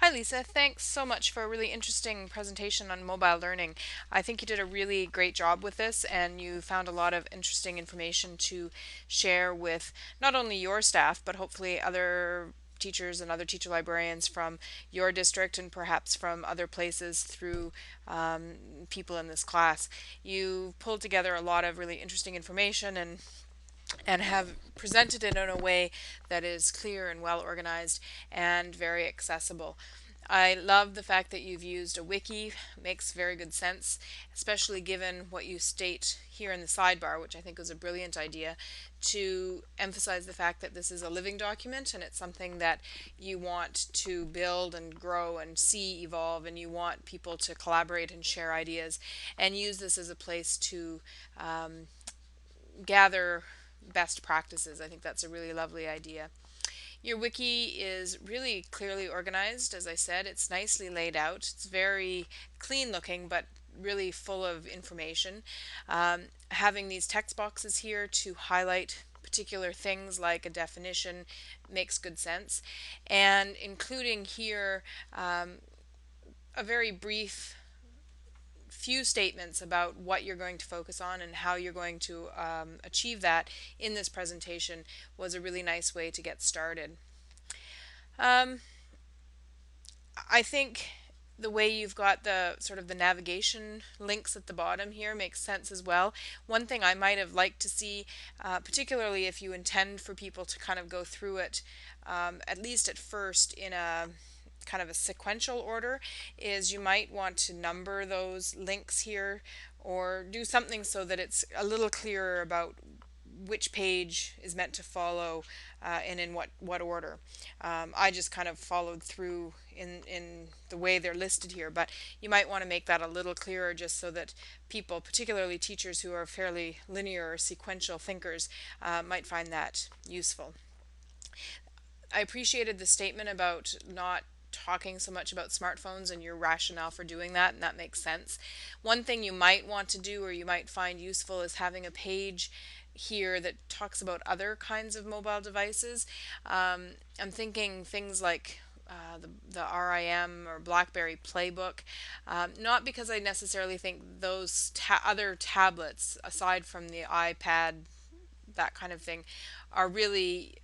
Hi Lisa, thanks so much for a really interesting presentation on mobile learning. I think you did a really great job with this and you found a lot of interesting information to share with not only your staff but hopefully other teachers and other teacher librarians from your district and perhaps from other places through people in this class. You pulled together a lot of really interesting information and have presented it in a way that is clear and well organized and very accessible. I love the fact that you've used a wiki, makes very good sense, especially given what you state here in the sidebar, which I think was a brilliant idea, to emphasize the fact that this is a living document and it's something that you want to build and grow and see evolve, and you want people to collaborate and share ideas and use this as a place to gather best practices. I think that's a really lovely idea. Your wiki is really clearly organized. As I said, it's nicely laid out. It's very clean looking, but really full of information. Having these text boxes here to highlight particular things like a definition makes good sense. And including here a very brief few statements about what you're going to focus on and how you're going to achieve that in this presentation was a really nice way to get started. Um, I think the way you've got the sort of the navigation links at the bottom here makes sense as well. One thing I might have liked to see, particularly if you intend for people to kind of go through it, at least at first in a kind of a sequential order, is you might want to number those links here or do something so that it's a little clearer about which page is meant to follow and in what order. I just kind of followed through in the way they're listed here, but you might want to make that a little clearer just so that people, particularly teachers who are fairly linear or sequential thinkers, might find that useful. I appreciated the statement about not talking so much about smartphones and your rationale for doing that, and that makes sense. One thing you might want to do or you might find useful is having a page here that talks about other kinds of mobile devices. I'm thinking things like the RIM or BlackBerry Playbook, not because I necessarily think those other tablets, aside from the iPad, that kind of thing, are really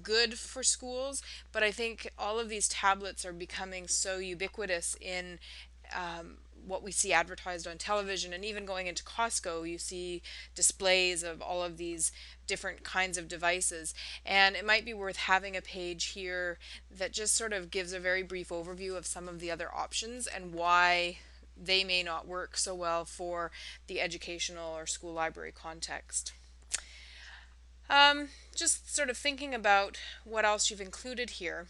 good for schools, but I think all of these tablets are becoming so ubiquitous in what we see advertised on television, and even going into Costco you see displays of all of these different kinds of devices, and it might be worth having a page here that just sort of gives a very brief overview of some of the other options and why they may not work so well for the educational or school library context. Just sort of thinking about what else you've included here.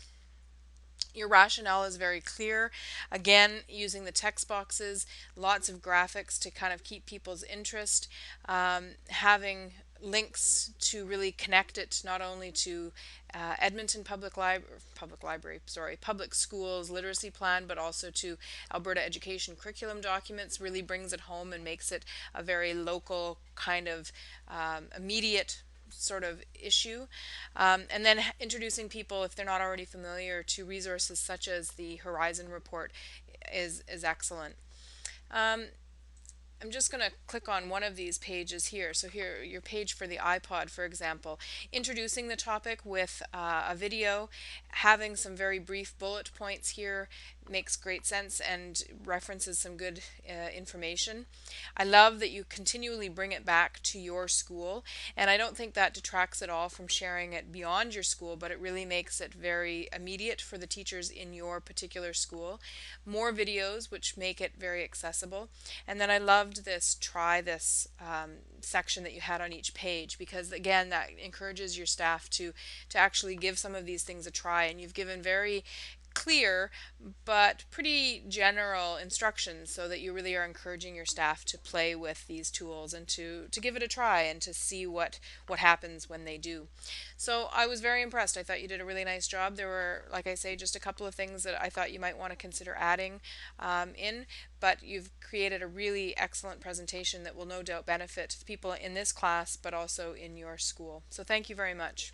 Your rationale is very clear. Again, using the text boxes, lots of graphics to kind of keep people's interest, having links to really connect it not only to Edmonton Public Schools literacy plan, but also to Alberta education curriculum documents, really brings it home and makes it a very local kind of immediate sort of issue. And then introducing people, if they're not already familiar, to resources such as the Horizon report is excellent. I'm just going to click on one of these pages here. So here, your page for the iPod, for example, introducing the topic with a video, having some very brief bullet points here makes great sense and references some good information. I love that you continually bring it back to your school, and I don't think that detracts at all from sharing it beyond your school, but it really makes it very immediate for the teachers in your particular school. More videos, which make it very accessible. And then I loved this try this section that you had on each page, because again that encourages your staff to actually give some of these things a try, and you've given very clear but pretty general instructions so that you really are encouraging your staff to play with these tools and to give it a try and to see what happens when they do. So I was very impressed. I thought you did a really nice job. There were, like I say, just a couple of things that I thought you might want to consider adding in, but you've created a really excellent presentation that will no doubt benefit people in this class but also in your school. So thank you very much.